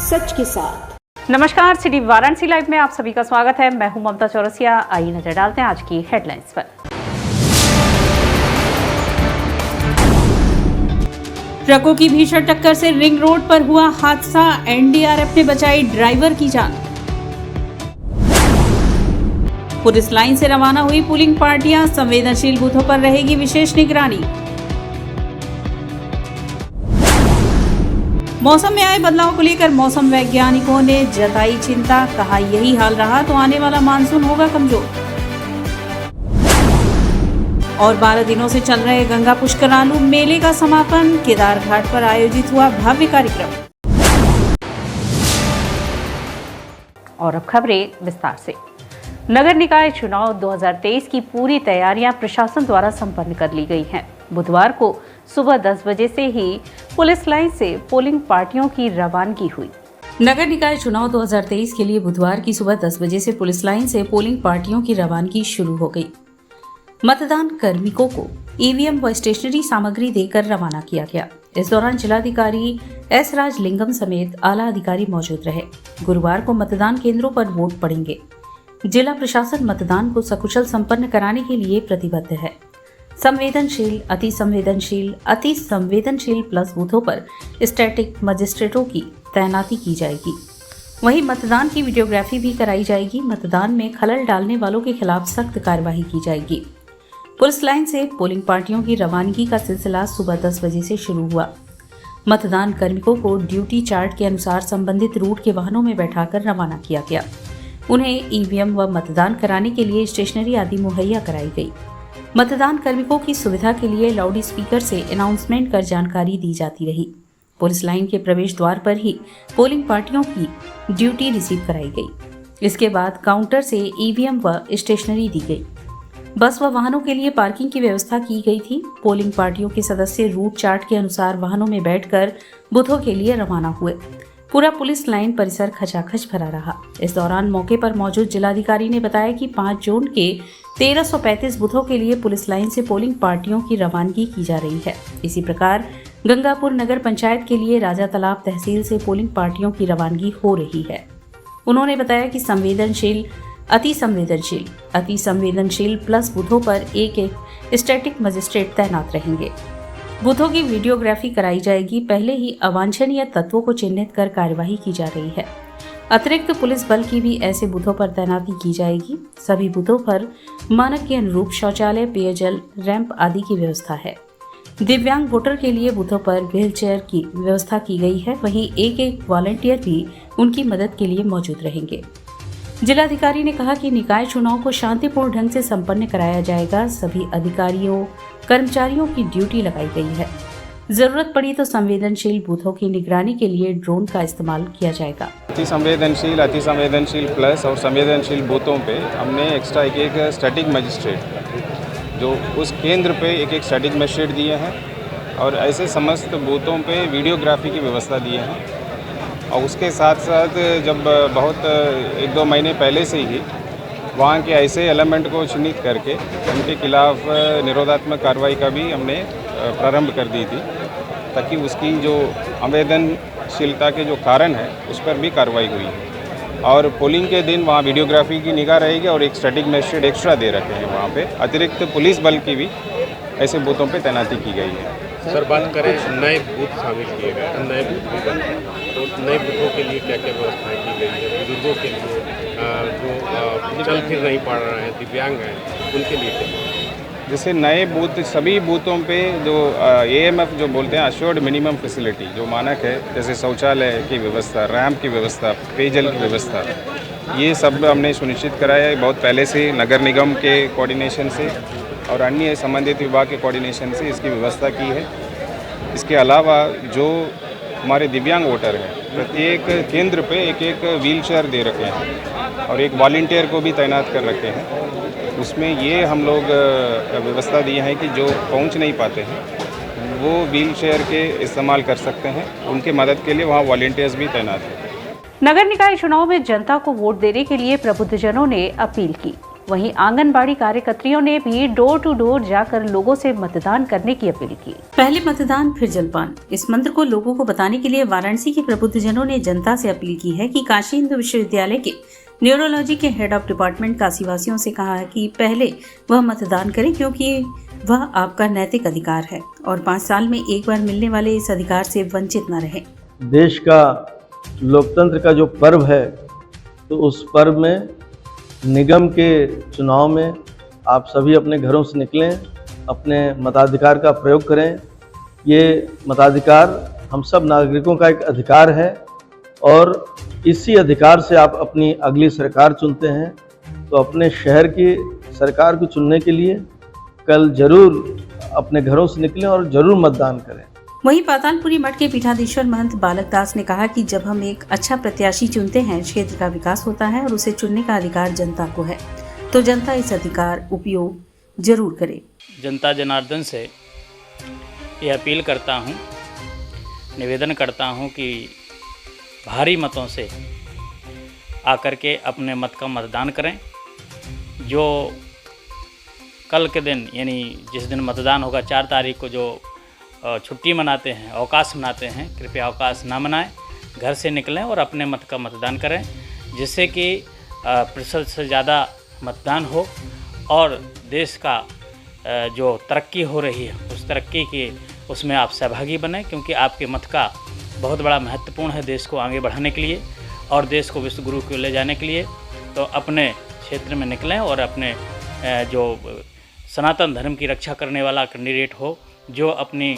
सच के साथ। नमस्कार, सिटी वाराणसी लाइव में आप सभी का स्वागत है। मैं हूं ममता चौरसिया। आइए नजर डालते हैं आज की हेडलाइंस पर। ट्रकों की भीषण टक्कर से रिंग रोड पर हुआ हादसा, एनडीआरएफ ने बचाई ड्राइवर की जान। पुलिस लाइन से रवाना हुई पोलिंग पार्टियां, संवेदनशील बूथों पर रहेगी विशेष निगरानी। मौसम में आए बदलाव को लेकर मौसम वैज्ञानिकों ने जताई चिंता, कहा यही हाल रहा तो आने वाला मानसून होगा कमजोर। और 12 दिनों से चल रहे गंगा पुष्करालू मेले का समापन, केदार घाट पर आयोजित हुआ भव्य कार्यक्रम। और अब खबरें विस्तार से। नगर निकाय चुनाव 2023 की पूरी तैयारियां प्रशासन द्वारा संपन्न कर ली गई हैं। बुधवार को सुबह 10 बजे से ही पुलिस लाइन से पोलिंग पार्टियों की रवानगी हुई। नगर निकाय चुनाव 2023 के लिए बुधवार की सुबह 10 बजे से पुलिस लाइन से पोलिंग पार्टियों की रवानगी शुरू हो गई। मतदान कार्मिकों को ईवीएम व स्टेशनरी सामग्री देकर रवाना किया गया। इस दौरान जिलाधिकारी एस राजलिंगम समेत आला अधिकारी मौजूद रहे। गुरुवार को मतदान केंद्रों पर वोट पड़ेंगे। जिला प्रशासन मतदान को सकुशल संपन्न कराने के लिए प्रतिबद्ध है। संवेदनशील, अति संवेदनशील प्लस बूथों पर स्टैटिक मजिस्ट्रेटों की तैनाती की जाएगी। वहीं मतदान की वीडियोग्राफी भी कराई जाएगी। मतदान में खलल डालने वालों के खिलाफ सख्त कार्रवाई की जाएगी। पुलिस लाइन से पोलिंग पार्टियों की रवानगी का सिलसिला सुबह 10 बजे से शुरू हुआ। मतदान कार्मिकों को ड्यूटी चार्ट के अनुसार संबंधित रूट के वाहनों में बैठाकर रवाना किया गया। उन्हें ईवीएम व मतदान कराने के लिए स्टेशनरी आदि मुहैया कराई गई। मतदान कार्मिकों की सुविधा के लिए लाउड स्पीकर से अनाउंसमेंट कर जानकारी दी जाती रही। पुलिस लाइन के प्रवेश द्वार पर ही पोलिंग पार्टियों की ड्यूटी रिसीव कराई गई। इसके बाद काउंटर से ईवीएम व स्टेशनरी दी गई। बस व वाहनों के लिए पार्किंग की व्यवस्था की गई थी। पोलिंग पार्टियों के सदस्य रूट चार्ट के अनुसार वाहनों में बैठकर बूथों के लिए रवाना हुए। पूरा पुलिस लाइन परिसर खचाखच भरा रहा। इस दौरान मौके पर मौजूद जिलाधिकारी ने बताया कि 5 जोन के 1335 बूथों के लिए पुलिस लाइन से पोलिंग पार्टियों की रवानगी की जा रही है। इसी प्रकार गंगापुर नगर पंचायत के लिए राजा तालाब तहसील से पोलिंग पार्टियों की रवानगी हो रही है। उन्होंने बताया कि अति संवेदनशील प्लस बूथों पर एक स्टैटिक मजिस्ट्रेट तैनात रहेंगे। बूथों की वीडियोग्राफी कराई जाएगी। पहले ही अवांछनीय तत्वों को चिन्हित कर कार्यवाही की जा रही है। अतिरिक्त पुलिस बल की भी ऐसे बूथों पर तैनाती की जाएगी। सभी बूथों पर मानक के अनुरूप शौचालय, पेयजल, रैंप आदि की व्यवस्था है। दिव्यांग वोटर के लिए बूथों पर व्हीलचेयर की व्यवस्था की गई है। वहीं एक वॉलंटियर भी उनकी मदद के लिए मौजूद रहेंगे। जिलाधिकारी ने कहा कि निकाय चुनाव को शांतिपूर्ण ढंग से संपन्न कराया जाएगा। सभी अधिकारियों, कर्मचारियों की ड्यूटी लगाई गई है। जरूरत पड़ी तो संवेदनशील बूथों की निगरानी के लिए ड्रोन का इस्तेमाल किया जाएगा। अति संवेदनशील प्लस और संवेदनशील बूथों पे हमने एक्स्ट्रा एक स्टैटिक मजिस्ट्रेट जो उस केंद्र पे एक स्टैटिक मजिस्ट्रेट दिए हैं और ऐसे समस्त बूथों पे वीडियोग्राफी की व्यवस्था दिए हैं। और उसके साथ साथ जब बहुत 1-2 महीने पहले से ही वहाँ के ऐसे एलिमेंट को चिन्हित करके उनके खिलाफ निरोधात्मक कार्रवाई का भी हमने प्रारंभ कर दी थी, ताकि उसकी जो संवेदनशीलता के जो कारण है उस पर भी कार्रवाई हुई है। और पोलिंग के दिन वहाँ वीडियोग्राफी की निगाह रहेगी और एक स्टैटिक मजिस्ट्रेट एक्स्ट्रा दे रखे हैं वहाँ पे। अतिरिक्त पुलिस बल की भी ऐसे बूथों पे तैनाती की गई है। सर, बात करें नए बूथ शामिल किए गए हैं, नए बूथ भी बने, तो नए बूथों के लिए क्या क्या व्यवस्थाएं की गई है? बुजुर्गों के लिए जो चल फिर नहीं पा रहे हैं, दिव्यांग हैं, उनके लिए क्या? जैसे नए बूथ, सभी बूथों पे जो AMF जो बोलते हैं अश्योर्ड मिनिमम फैसिलिटी जो मानक है, जैसे शौचालय की व्यवस्था, रैंप की व्यवस्था, पेयजल की व्यवस्था, ये सब हमने सुनिश्चित कराया है बहुत पहले से नगर निगम के कोऑर्डिनेशन से और अन्य संबंधित विभाग के कोऑर्डिनेशन से इसकी व्यवस्था की है। इसके अलावा जो हमारे दिव्यांग वोटर हैं, प्रत्येक केंद्र पे एक व्हीलचेयर दे रखे हैं और एक वॉलंटियर को भी तैनात कर रखे हैं। उसमें ये हम लोग व्यवस्था दी है कि जो पहुंच नहीं पाते हैं वो व्हीलचेयर के इस्तेमाल कर सकते हैं। उनके मदद के लिए वहाँ वॉलंटियर्स भी तैनात हैं। नगर निकाय चुनाव में जनता को वोट देने के लिए प्रबुद्धजनों ने अपील की। वहीं आंगनबाड़ी कार्यकर्तियों ने भी डोर टू डोर जाकर लोगों से मतदान करने की अपील की। पहले मतदान फिर जलपान, इस मंत्र को लोगों को बताने के लिए वाराणसी के प्रबुद्धजनों ने जनता से अपील की है कि काशी हिंदू विश्वविद्यालय के न्यूरोलॉजी के हेड ऑफ डिपार्टमेंट काशीवासियों से कहा है कि पहले वह मतदान करें, क्योंकि वह आपका नैतिक अधिकार है और 5 साल में एक बार मिलने वाले इस अधिकार से वंचित न रहें। देश का लोकतंत्र का जो पर्व है, तो उस पर्व में निगम के चुनाव में आप सभी अपने घरों से निकलें, अपने मताधिकार का प्रयोग करें। ये मताधिकार हम सब नागरिकों का एक अधिकार है और इसी अधिकार से आप अपनी अगली सरकार चुनते हैं। तो अपने शहर की सरकार को चुनने के लिए कल जरूर अपने घरों से निकलें और जरूर मतदान करें। वहीं पातालपुरी मठ के पीठाधीश्वर महंत बालक दास ने कहा कि जब हम एक अच्छा प्रत्याशी चुनते हैं, क्षेत्र का विकास होता है और उसे चुनने का अधिकार जनता को है, तो जनता इस अधिकार उपयोग जरूर करे। जनता जनार्दन से ये अपील करता हूँ, निवेदन करता हूँ कि भारी मतों से आकर के अपने मत का मतदान करें। जो कल के दिन यानी जिस दिन मतदान होगा 4 तारीख को जो छुट्टी मनाते हैं, अवकाश मनाते हैं, कृपया अवकाश ना मनाएं, घर से निकलें और अपने मत का मतदान करें, जिससे कि प्रतिशत से ज़्यादा मतदान हो और देश का जो तरक्की हो रही है उस तरक्की की उसमें आप सहभागी बने, क्योंकि आपके मत का बहुत बड़ा महत्वपूर्ण है देश को आगे बढ़ाने के लिए और देश को विश्व गुरु को ले जाने के लिए। तो अपने क्षेत्र में निकलें और अपने जो सनातन धर्म की रक्षा करने वाला कैंडिडेट हो, जो अपनी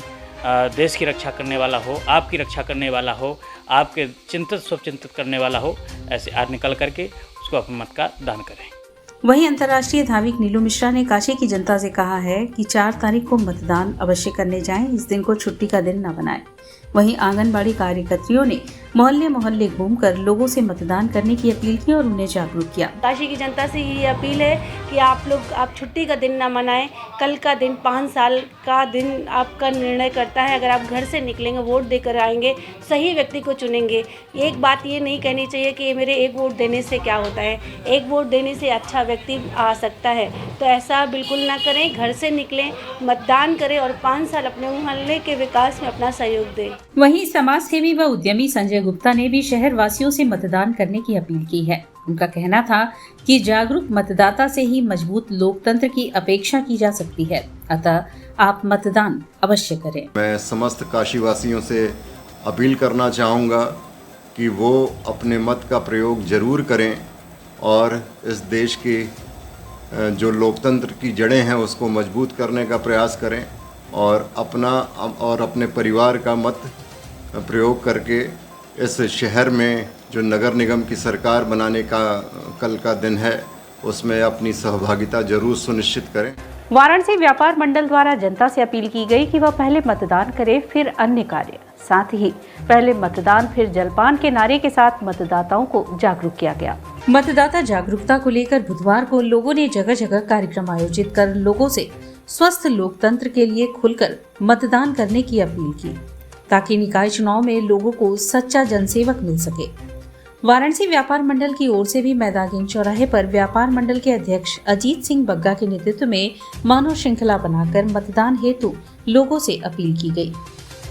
देश की रक्षा करने वाला हो, आपकी रक्षा करने वाला हो, आपके चिंतित शुभचिंतित करने वाला हो, ऐसे आज निकल करके उसको अपने मत का दान करें। वहीं अंतर्राष्ट्रीय धार्मिक नीलू मिश्रा ने काशी की जनता से कहा है कि 4 तारीख को मतदान अवश्य करने जाएं, इस दिन को छुट्टी का दिन न बनाएं। वहीं आंगनबाड़ी कार्यकर्तियों ने मोहल्ले मोहल्ले घूमकर लोगों से मतदान करने की अपील की और उन्हें जागरूक किया। काशी की जनता से ये अपील है कि आप छुट्टी का दिन ना मनाएं। कल का दिन 5 साल का दिन आपका निर्णय करता है। अगर आप घर से निकलेंगे, वोट देकर आएंगे, सही व्यक्ति को चुनेंगे। एक बात ये नहीं कहनी चाहिए कि मेरे एक वोट देने से क्या होता है, एक वोट देने से अच्छा व्यक्ति आ सकता है। तो ऐसा बिल्कुल ना करें, घर से निकलें, मतदान करें और 5 साल अपने मोहल्ले के विकास में अपना सहयोग दें। वहीं समाज सेवी व उद्यमी संजय गुप्ता ने भी शहर वासियों से मतदान करने की अपील की है। उनका कहना था कि जागरूक मतदाता से ही मजबूत लोकतंत्र की अपेक्षा की जा सकती है, अतः आप मतदान अवश्य करें। मैं समस्त काशीवासियों से अपील करना चाहूँगा कि वो अपने मत का प्रयोग जरूर करें और इस देश की जो लोकतंत्र की जड़ें हैं उसको मजबूत करने का प्रयास करें और अपना और अपने परिवार का मत प्रयोग करके इस शहर में जो नगर निगम की सरकार बनाने का कल का दिन है उसमें अपनी सहभागिता जरूर सुनिश्चित करें। वाराणसी व्यापार मंडल द्वारा जनता से अपील की गई कि वह पहले मतदान करे फिर अन्य कार्य, साथ ही पहले मतदान फिर जलपान के नारे के साथ मतदाताओं को जागरूक किया गया। मतदाता जागरूकता को लेकर बुधवार को लोगों ने जगह जगह कार्यक्रम आयोजित कर लोगों से स्वस्थ लोकतंत्र के लिए खुलकर मतदान करने की अपील की, ताकि निकाय चुनाव में लोगों को सच्चा जनसेवक मिल सके। वाराणसी व्यापार मंडल की ओर से भी मैदागिन चौराहे पर व्यापार मंडल के अध्यक्ष अजीत सिंह बग्गा के नेतृत्व में मानव श्रृंखला बनाकर मतदान हेतु लोगों से अपील की गई।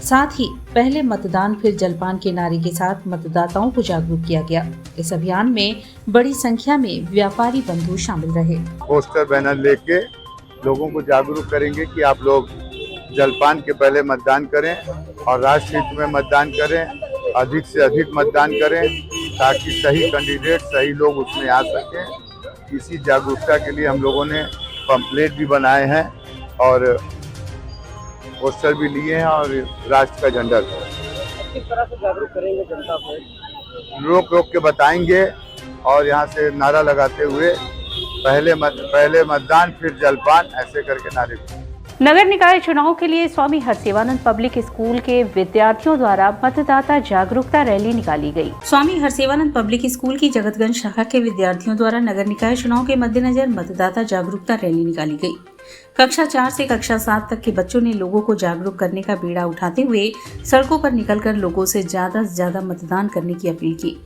साथ ही पहले मतदान फिर जलपान के नारे के साथ मतदाताओं को जागरूक किया गया। इस अभियान में बड़ी संख्या में व्यापारी बंधु शामिल रहे। पोस्टर बैनर लेके लोगों को जागरूक करेंगे कि आप लोग जलपान के पहले मतदान करें और राष्ट्रहित में मतदान करें, अधिक से अधिक मतदान करें ताकि सही कैंडिडेट सही लोग उसमें आ सकें। इसी जागरूकता के लिए हम लोगों ने पंपलेट भी बनाए हैं और पोस्टर भी लिए हैं और राष्ट्र का झंडा। किस तरह से जागरूक करेंगे जनता को? रोक के बताएंगे और यहाँ से नारा लगाते हुए पहले मतदान फिर जलपान ऐसे करके नारे। नगर निकाय चुनाव के लिए स्वामी हरसेवानंद पब्लिक स्कूल के विद्यार्थियों द्वारा मतदाता जागरूकता रैली निकाली गई। स्वामी हरसेवानंद पब्लिक स्कूल की जगतगंज शाखा के विद्यार्थियों द्वारा नगर निकाय चुनाव के मद्देनजर मतदाता जागरूकता रैली निकाली गई। कक्षा 4 से कक्षा 7 तक के बच्चों ने लोगों को जागरूक करने का बीड़ा उठाते हुए सड़कों पर निकलकर लोगों से ज्यादा मतदान करने की अपील की।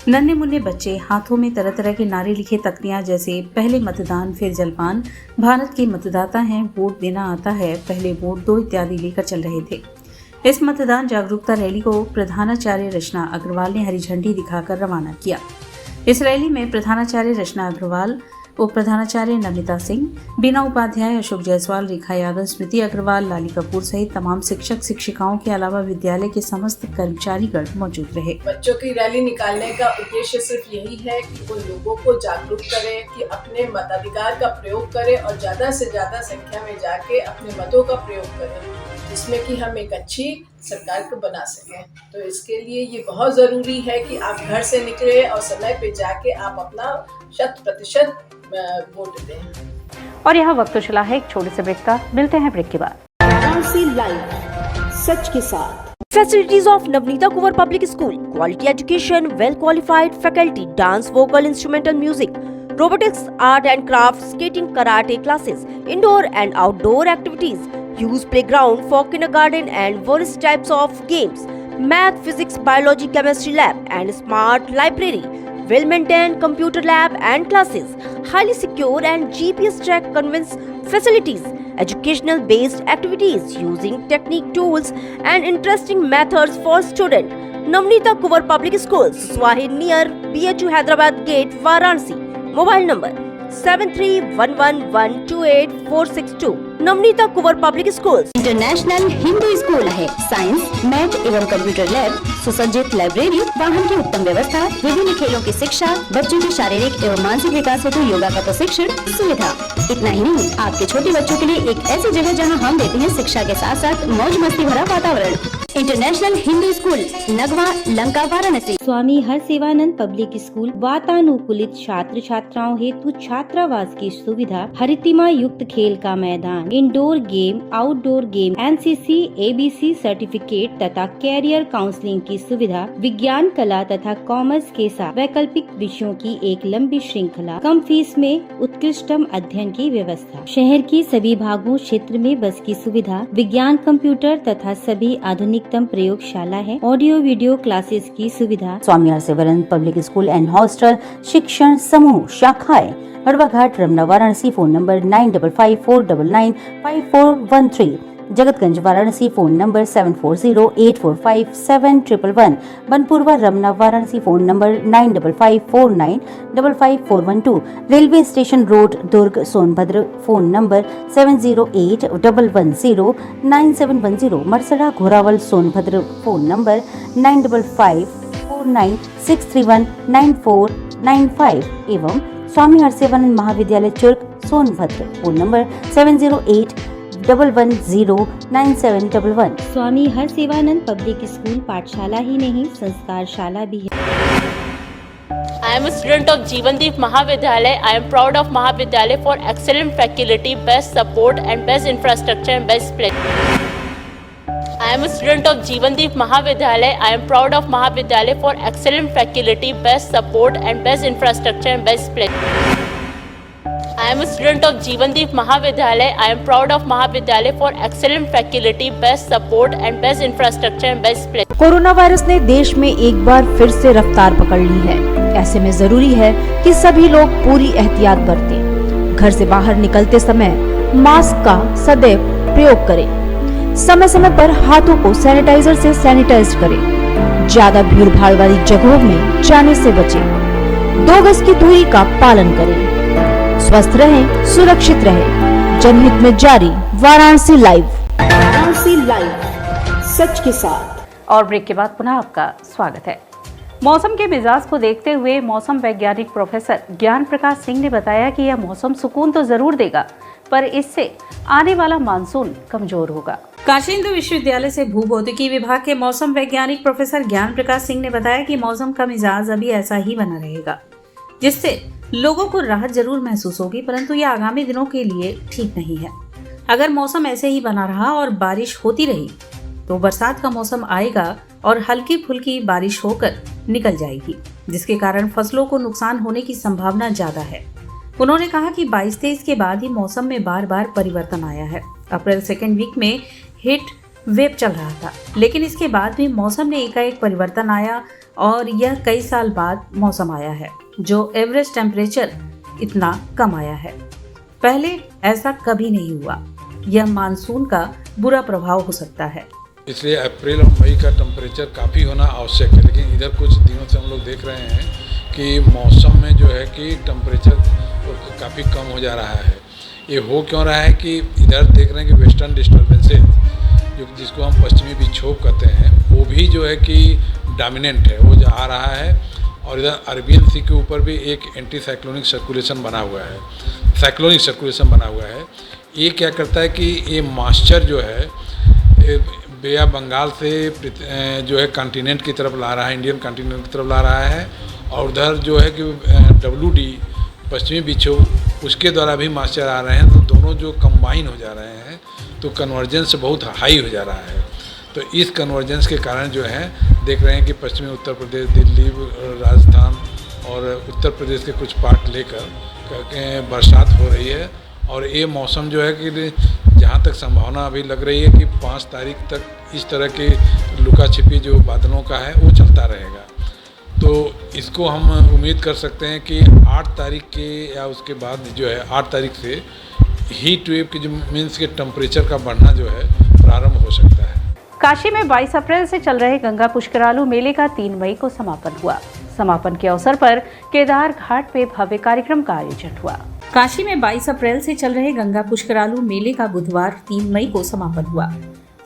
नन्हे मुन्ने बच्चे हाथों में तरह तरह के नारे लिखे तख्तियां जैसे पहले मतदान फिर जलपान, भारत के मतदाता हैं, वोट देना आता है, पहले वोट दो इत्यादि लेकर चल रहे थे। इस मतदान जागरूकता रैली को प्रधानाचार्य रचना अग्रवाल ने हरी झंडी दिखाकर रवाना किया। इस रैली में प्रधानाचार्य रचना अग्रवाल, उप प्रधानाचार्य नमिता सिंह, बीना उपाध्याय, अशोक जायसवाल, रेखा यादव, स्मृति अग्रवाल, लाली कपूर सहित तमाम शिक्षक शिक्षिकाओं के अलावा विद्यालय के समस्त कर्मचारीगण मौजूद रहे। बच्चों की रैली निकालने का उद्देश्य सिर्फ यही है कि वो लोगों को जागरूक करें कि अपने मताधिकार का प्रयोग करें और ज्यादा से ज्यादा संख्या में जाके अपने मतों का प्रयोग करें, जिसमें कि हम एक अच्छी सरकार को बना सकें। तो इसके लिए ये बहुत ज़रूरी है कि आप घर से निकले और समय पे जाके आप अपना 100% वोट दें। और यहाँ वक्त तो चला है एक छोटे से ब्रेक का, मिलते हैं ब्रेक के बाद। वाराणसी लाइव सच के साथ। Facilities of Navneeta Kuvar Public School, quality education, well qualified faculty, dance, vocal, instrumental music, robotics, art and crafts, skating, karate classes, indoor and outdoor activities, use playground for kindergarten and various types of games, math, physics, biology, chemistry lab and smart library, well maintained computer lab and classes, highly secure and GPS track conveyance facilities, educational based activities using technique tools and interesting methods for students. Navneeta Kuvar Public Schools, Swahi near BHU Hyderabad Gate, Varanasi. Mobile number 7311128462. Navneeta Kunwar public school international Hindu school है। Science, math एवं computer lab, सुसज्जित library, वाहन की उत्तम व्यवस्था, विभिन्न खेलों की शिक्षा, बच्चों के शारीरिक एवं मानसिक विकास हेतु योगा का प्रशिक्षण सुविधा। इतना ही नहीं, आपके छोटे बच्चों के लिए एक ऐसी जगह जहां हम देते हैं शिक्षा के साथ साथ मौज मस्ती भरा वातावरण। International Hindu school, Nagwa, Lanka, Varanasi. Swami Harsevanand public school, वातानुकूलित छात्र छात्राओं हेतु छात्रावास की सुविधा, हरितिमा युक्त खेल का मैदान, indoor game, outdoor game, NCC, ABC certificate तथा कैरियर काउंसलिंग की सुविधा, विज्ञान, कला तथा कॉमर्स के साथ वैकल्पिक विषयों की एक लंबी श्रृंखला, कम फीस में उत्कृष्टम अध्ययन की व्यवस्था, शहर की सभी भागों क्षेत्र में बस की सुविधा, विज्ञान, कंप्यूटर तथा सभी आधुनिकतम प्रयोगशाला है, ऑडियो वीडियो क्लासेस की सुविधा। Swami Harsevanand public school and hostel, शिक्षण समूह, शाखाएं Harhwa Ghat, Ramna, Varanasi. Phone number 9554995413। Jagatganj, Varanasi. Phone number 7408457111। Banpurwa, Ramna, Varanasi. Phone number 9554955412। Railway station road, Durg, Sonbhadra. Phone number 7081109710। Marsara, Ghorawal, Sonbhadra. Phone number 955496319495 एवं Swami Harsevanand Mahavidyalaya Churk, Sonbhadra. Phone number 7081109711। Swami Harsevanand public school पाठशाला ही नहीं, संस्कारशाला भी है। I am a student of Jeevandeep Mahavidyalaya. I am proud of Mahavidyalaya for excellent faculty, best support and best infrastructure and best place. I am a student of Jeevandeep Mahavidyalaya. I am proud of Mahavidyalaya for excellent faculty, best support and best infrastructure and best place. I am a student of Jeevandeep Mahavidyalaya. I am proud of Mahavidyalaya for excellent faculty, best support and best infrastructure and best place. Corona virus ने देश में एक बार फिर से रफ्तार पकड़ ली है। ऐसे में जरूरी है कि सभी लोग पूरी एहतियात बरतें। घर से बाहर निकलते समय मास्क का सदैव प्रयोग करें। समय समय पर हाथों को सैनिटाइजर से सैनिटाइज करें। ज्यादा भीड़ भाड़ वाली जगहों में जाने से बचें। 2 गज की दूरी का पालन करें। स्वस्थ रहें, सुरक्षित रहें। जनहित में जारी वाराणसी लाइव। वाराणसी लाइव सच के साथ। और ब्रेक के बाद पुनः आपका स्वागत है। मौसम के मिजाज को देखते हुए मौसम वैज्ञानिक प्रोफेसर ज्ञान प्रकाश सिंह ने बताया कि यह मौसम सुकून तो जरूर देगा, पर इससे आने वाला मानसून कमजोर होगा। काशी हिंदू विश्वविद्यालय से भूभौतिकी विभाग के मौसम वैज्ञानिक प्रोफेसर ज्ञान प्रकाश सिंह ने बताया कि मौसम का मिजाज अभी ऐसा ही बना रहेगा, जिससे लोगों को राहत जरूर महसूस होगी, परंतु यह आगामी दिनों के लिए ठीक नहीं है। अगर मौसम ऐसे ही बना रहा और बारिश होती रही तो बरसात का मौसम आएगा और हल्की फुल्की बारिश होकर निकल जाएगी, जिसके कारण फसलों को नुकसान होने की संभावना ज्यादा है। उन्होंने कहा कि 22-23 के बाद ही मौसम में बार बार परिवर्तन आया है। अप्रैल सेकेंड वीक में हीट वेव चल रहा था, लेकिन इसके बाद भी मौसम में एकाएक परिवर्तन आया और यह कई साल बाद मौसम आया है जो एवरेज टेम्परेचर इतना कम आया है। पहले ऐसा कभी नहीं हुआ। यह मानसून का बुरा प्रभाव हो सकता है। इसलिए अप्रैल और मई का टेम्परेचर काफ़ी होना आवश्यक है, लेकिन इधर कुछ दिनों से हम लोग देख रहे हैं कि मौसम में जो है कि टेम्परेचर काफ़ी कम हो जा रहा है। ये हो क्यों रहा है कि इधर देख रहे हैं कि वेस्टर्न डिस्टर्बेंसेज जो जिसको हम पश्चिमी विक्षोभ कहते हैं वो भी जो है कि डोमिनेंट है, वो आ रहा है। और इधर अरबियन सी के ऊपर भी एक एंटी साइक्लोनिक सर्कुलेशन बना हुआ है, साइक्लोनिक सर्कुलेशन बना हुआ है। ये क्या करता है कि ये मॉइस्चर जो है बे ऑफ बंगाल से जो है कॉन्टिनेंट की तरफ ला रहा है, इंडियन कॉन्टिनेंट की तरफ ला रहा है। और उधर जो है कि WD पश्चिमी विक्षोभ उसके द्वारा भी मॉइस्चर आ रहे हैं, तो दोनों जो कंबाइन हो जा रहे हैं तो कन्वर्जेंस बहुत हाई हो जा रहा है। तो इस कन्वर्जेंस के कारण जो है देख रहे हैं कि पश्चिमी उत्तर प्रदेश, दिल्ली, राजस्थान और उत्तर प्रदेश के कुछ पार्ट लेकर बरसात हो रही है। और ये मौसम जो है कि जहाँ तक संभावना अभी लग रही है कि 5 तारीख तक इस तरह की लुका छिपी जो बादलों का है वो चलता रहेगा। तो इसको हम उम्मीद कर सकते हैं कि 8 तारीख के या उसके बाद जो है 8 तारीख से हीट वेव की जो मीन्स के टेम्परेचर का बढ़ना जो है प्रारंभ हो सकता है। काशी में 22 अप्रैल से चल रहे गंगा पुष्करालू मेले का 3 मई को समापन हुआ। समापन के अवसर पर केदार घाट पे भव्य कार्यक्रम का आयोजन हुआ। काशी में 22 अप्रैल से चल रहे गंगा पुष्करालू मेले का बुधवार 3 मई को समापन हुआ।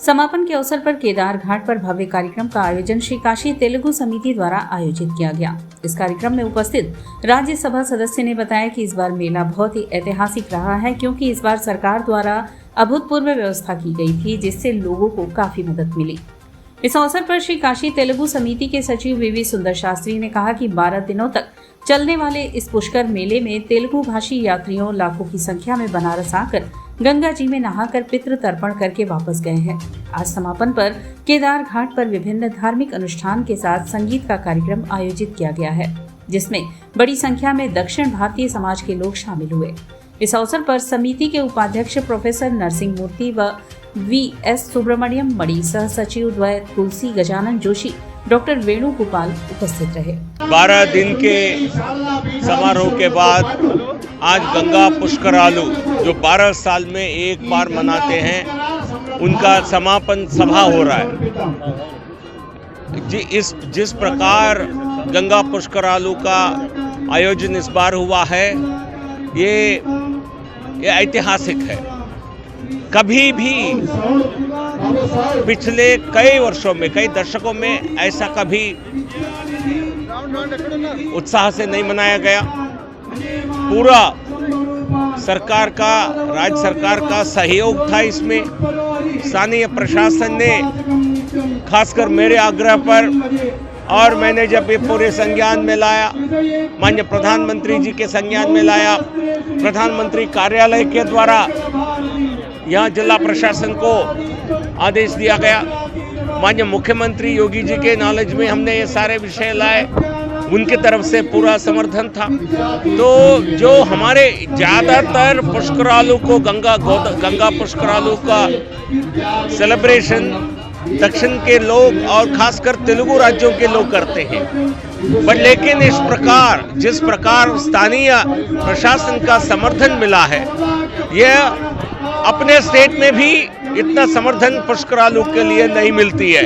समापन के अवसर पर केदार घाट पर भव्य कार्यक्रम का आयोजन श्री काशी तेलुगु समिति द्वारा आयोजित किया गया। इस कार्यक्रम में उपस्थित राज्यसभा सदस्य ने बताया कि इस बार मेला बहुत ही ऐतिहासिक रहा है, क्योंकि इस बार सरकार द्वारा अभूतपूर्व व्यवस्था की गई थी, जिससे लोगों को काफी मदद मिली। इस अवसर पर श्री काशी तेलुगु समिति के सचिव वीवी सुंदर शास्त्री ने कहा कि 12 दिनों तक चलने वाले इस पुष्कर मेले में तेलुगु भाषी यात्रियों लाखों की संख्या में बनारस आकर गंगा जी में नहाकर पितृ तर्पण करके वापस गए हैं। आज समापन पर केदार घाट पर विभिन्न धार्मिक अनुष्ठान के साथ संगीत का कार्यक्रम आयोजित किया गया है, जिसमें बड़ी संख्या में दक्षिण भारतीय समाज के लोग शामिल हुए। इस अवसर पर समिति के उपाध्यक्ष प्रोफेसर नरसिंह मूर्ति व VS सुब्रमण्यम मणि, सह सचिव द्वय तुलसी गजानन जोशी, डॉक्टर वेणुगोपाल उपस्थित रहे। 12 दिन के समारोह के बाद आज गंगा पुष्करालू जो 12 साल में एक बार मनाते हैं, उनका समापन सभा हो रहा है। जिस प्रकार गंगा पुष्करालू का आयोजन इस बार हुआ है, ये ऐतिहासिक है। कभी भी पिछले कई वर्षों में, कई दशकों में ऐसा कभी उत्साह से नहीं मनाया गया। पूरा सरकार का, राज्य सरकार का सहयोग था इसमें। स्थानीय प्रशासन ने खासकर मेरे आग्रह पर, और मैंने जब ये पूरे संज्ञान में लाया, माननीय प्रधानमंत्री जी के संज्ञान में लाया, प्रधानमंत्री कार्यालय के द्वारा यहाँ जिला प्रशासन को आदेश दिया गया, माननीय मुख्यमंत्री योगी जी के नॉलेज में हमने ये सारे विषय लाए, उनके तरफ से पूरा समर्थन था। तो जो हमारे ज़्यादातर पुष्करालू को गंगा पुष्करालू का सेलिब्रेशन दक्षिण के लोग और खासकर तेलुगु राज्यों के लोग करते हैं, बट लेकिन इस प्रकार जिस प्रकार स्थानीय प्रशासन का समर्थन मिला है, यह अपने स्टेट में भी इतना समर्थन पुष्करालू के लिए नहीं मिलती है।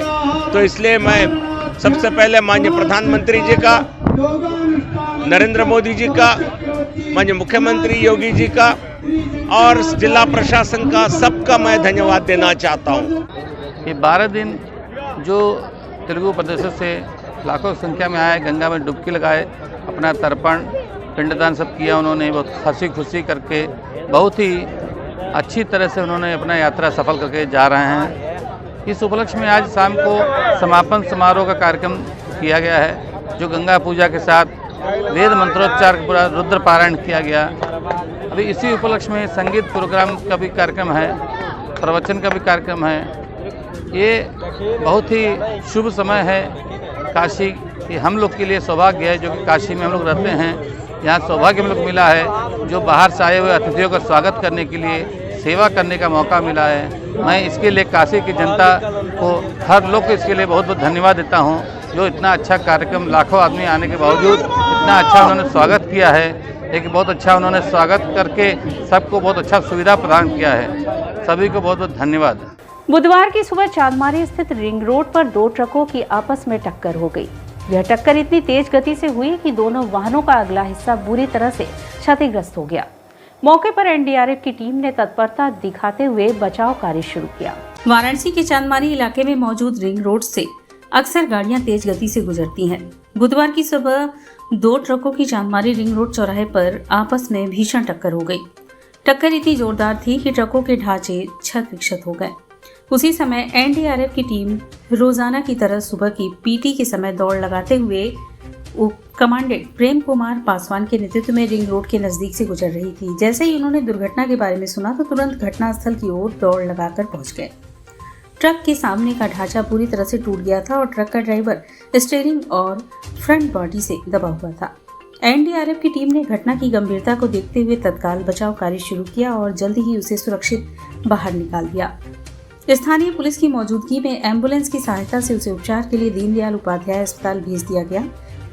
तो इसलिए मैं सबसे पहले माननीय प्रधानमंत्री जी का, नरेंद्र मोदी जी का, माननीय मुख्यमंत्री योगी जी का और जिला प्रशासन का, सबका मैं धन्यवाद देना चाहता हूँ। ये 12 दिन जो तेलुगु प्रदेशों से लाखों संख्या में आए, गंगा में डुबकी लगाए, अपना तर्पण पिंडदान सब किया उन्होंने, बहुत हंसी खुशी करके बहुत ही अच्छी तरह से उन्होंने अपना यात्रा सफल करके जा रहे हैं। इस उपलक्ष्य में आज शाम को समापन समारोह का कार्यक्रम किया गया है, जो गंगा पूजा के साथ वेद मंत्रोच्चार का पूरा रुद्र पारायण किया गया। अभी इसी उपलक्ष्य में संगीत प्रोग्राम का भी कार्यक्रम है, प्रवचन का भी कार्यक्रम है। ये बहुत ही शुभ समय है काशी की, हम लोग के लिए सौभाग्य है जो कि काशी में हम लोग रहते हैं। यहाँ सौभाग्य हम लोग मिला है, जो बाहर से आए हुए अतिथियों का स्वागत करने के लिए, सेवा करने का मौका मिला है। मैं इसके लिए काशी की जनता को, हर लोग को इसके लिए बहुत बहुत धन्यवाद देता हूँ। जो इतना अच्छा कार्यक्रम, लाखों आदमी आने के बावजूद इतना अच्छा उन्होंने स्वागत किया है। एक बहुत अच्छा उन्होंने स्वागत करके सबको बहुत अच्छा सुविधा प्रदान किया है। सभी को बहुत बहुत धन्यवाद। बुधवार की सुबह चांदमारी स्थित रिंग रोड पर दो ट्रकों की आपस में टक्कर हो गई। यह टक्कर इतनी तेज गति से हुई कि दोनों वाहनों का अगला हिस्सा बुरी तरह से क्षतिग्रस्त हो गया। मौके पर एनडीआरएफ की टीम ने तत्परता दिखाते हुए बचाव कार्य शुरू किया। वाराणसी के चांदमारी इलाके में मौजूद रिंग रोड से अक्सर गाड़ियां तेज गति से गुजरती हैं। बुधवार की सुबह दो ट्रकों की चांदमारी रिंग रोड चौराहे पर आपस में भीषण टक्कर हो गई। टक्कर इतनी जोरदार थी कि ट्रकों के ढांचे क्षत विक्षत हो गए। उसी समय एनडीआरएफ की टीम रोजाना की तरह सुबह की पीटी के समय दौड़ लगाते हुए उप कमांडेंट प्रेम कुमार पासवान के नेतृत्व में रिंग रोड के नजदीक से गुजर रही थी। जैसे ही उन्होंने दुर्घटना के बारे में सुना तो तुरंत घटनास्थल की ओर दौड़ लगाकर पहुंच गए। ट्रक के सामने का ढांचा पूरी तरह से टूट गया था और ट्रक का ड्राइवर स्टीयरिंग और फ्रंट बॉडी से दबा हुआ था। एनडीआरएफ की टीम ने घटना की गंभीरता को देखते हुए तत्काल बचाव कार्य शुरू किया और जल्द ही उसे सुरक्षित बाहर निकाल दिया। स्थानीय पुलिस की मौजूदगी में एम्बुलेंस की सहायता से उसे उपचार के लिए दीनदयाल उपाध्याय अस्पताल भेज दिया गया।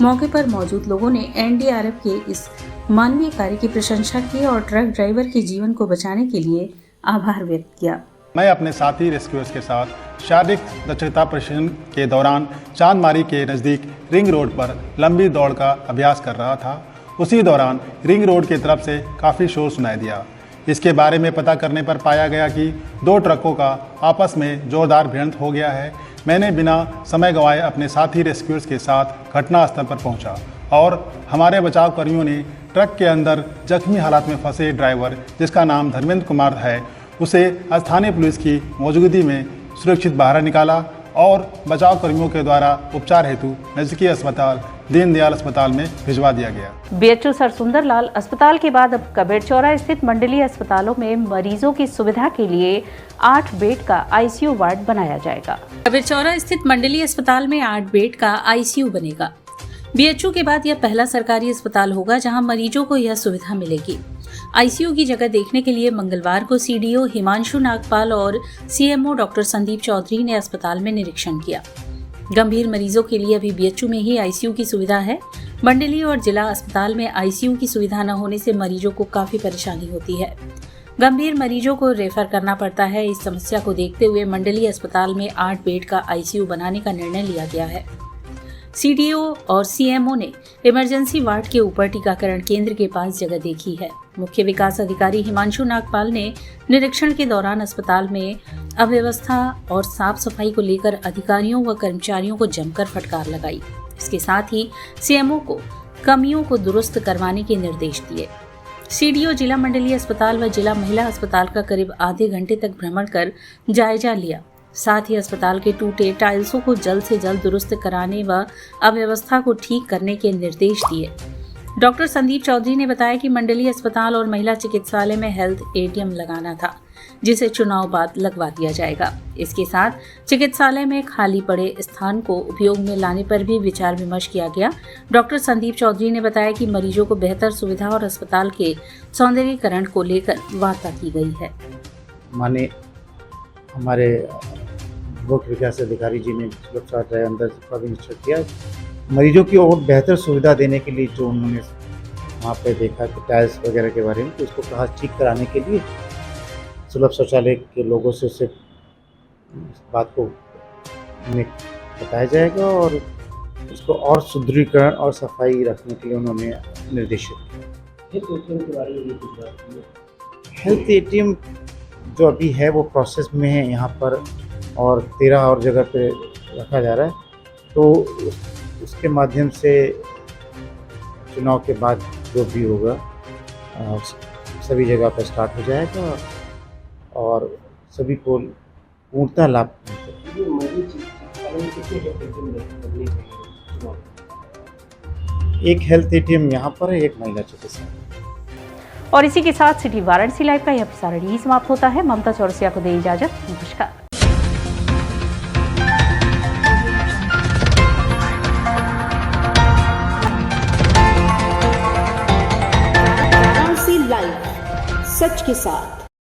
मौके पर मौजूद लोगों ने एनडीआरएफ के इस मानवीय कार्य की प्रशंसा की और ट्रक ड्राइवर के जीवन को बचाने के लिए आभार व्यक्त किया। मैं अपने साथी रेस्क्यूअर्स के साथ शारीरिक दक्षता प्रशिक्षण के दौरान चांदमारी के नज़दीक रिंग रोड पर लंबी दौड़ का अभ्यास कर रहा था। उसी दौरान रिंग रोड की तरफ से काफ़ी शोर सुनाई दिया। इसके बारे में पता करने पर पाया गया कि दो ट्रकों का आपस में जोरदार भिड़ंत हो गया है। मैंने बिना समय गंवाए अपने साथी रेस्क्यूअर्स के साथ घटनास्थल पर पहुंचा और हमारे बचाव कर्मियों ने ट्रक के अंदर जख्मी हालत में फंसे ड्राइवर, जिसका नाम धर्मेंद्र कुमार है, उसे स्थानीय पुलिस की मौजूदगी में सुरक्षित बाहर निकाला और बचाव कर्मियों के द्वारा उपचार हेतु नजदीकी अस्पताल दीनदयाल अस्पताल में भिजवा दिया गया। बीएचयू सर सुंदरलाल अस्पताल के बाद अब कबीरचौरा स्थित मंडलीय अस्पतालों में मरीजों की सुविधा के लिए 8 बेड का आईसीयू वार्ड बनाया जाएगा। कबीरचौरा स्थित मंडलीय अस्पताल में 8 बेड का आईसीयू बनेगा। बीएचयू के बाद यह पहला सरकारी अस्पताल होगा जहां मरीजों को यह सुविधा मिलेगी। आईसीयू की जगह देखने के लिए मंगलवार को सीडीओ हिमांशु नागपाल और सीएमओ डॉक्टर संदीप चौधरी ने अस्पताल में निरीक्षण किया। गंभीर मरीजों के लिए अभी बीएचयू में ही आईसीयू की सुविधा है। मंडलीय और जिला अस्पताल में आईसीयू की सुविधा न होने से मरीजों को काफी परेशानी होती है। गंभीर मरीजों को रेफर करना पड़ता है। इस समस्या को देखते हुए मंडलीय अस्पताल में 8 बेड का आईसीयू बनाने का निर्णय लिया गया है। सीडीओ और सीएमओ ने इमरजेंसी वार्ड के ऊपर टीकाकरण केंद्र के पास जगह देखी है। मुख्य विकास अधिकारी हिमांशु नागपाल ने निरीक्षण के दौरान अस्पताल में अव्यवस्था और साफ सफाई को लेकर अधिकारियों व कर्मचारियों को जमकर फटकार लगाई। इसके साथ ही सीएमओ को कमियों को दुरुस्त करवाने के निर्देश दिए। सीडीओ जिला मंडलीय अस्पताल व जिला महिला अस्पताल का करीब आधे घंटे तक भ्रमण कर जायजा लिया। साथ ही अस्पताल के टूटे टाइल्सों को जल्द से जल्द दुरुस्त कराने व अव्यवस्था को ठीक करने के निर्देश दिए। डॉक्टर संदीप चौधरी ने बताया कि मंडलीय अस्पताल और महिला चिकित्सालय में हेल्थ एटीएम लगाना था, जिसे चुनाव बाद लगवा दिया जाएगा। इसके साथ चिकित्सालय में खाली पड़े स्थान को उपयोग में लाने पर भी विचार विमर्श किया गया। डॉक्टर संदीप चौधरी ने बताया कि मरीजों को बेहतर सुविधा और अस्पताल के सौंदर्यीकरण को लेकर वार्ता की गई है। माने हमारे मुख्य विकास अधिकारी जी ने सुरक्षा अंदर का भी निश्चित किया। मरीजों की और बेहतर सुविधा देने के लिए जो उन्होंने वहाँ पे देखा कि टाइल्स वगैरह के बारे में, तो उसको कहा ठीक कराने के लिए सुलभ शौचालय के लोगों से उसे बात को बताया जाएगा और उसको और सुदृढ़ीकरण और सफाई रखने के लिए उन्होंने निर्देशित किया। हेल्थ एटीएम जो अभी है वो प्रोसेस में है यहाँ पर और 13 और जगह पे रखा जा रहा है, तो उसके माध्यम से चुनाव के बाद जो भी होगा सभी जगह पर स्टार्ट हो जाएगा और सभी को पूर्णतः लाभ एक हेल्थ एटीएम यहाँ पर है, एक महिला चिकित्सालय। और इसी के साथ सिटी वाराणसी लाइव का यह प्रसारण यही समाप्त होता है। ममता चौरसिया को दे इजाजत। नमस्कार। वाराणसी लाइव, सच के साथ।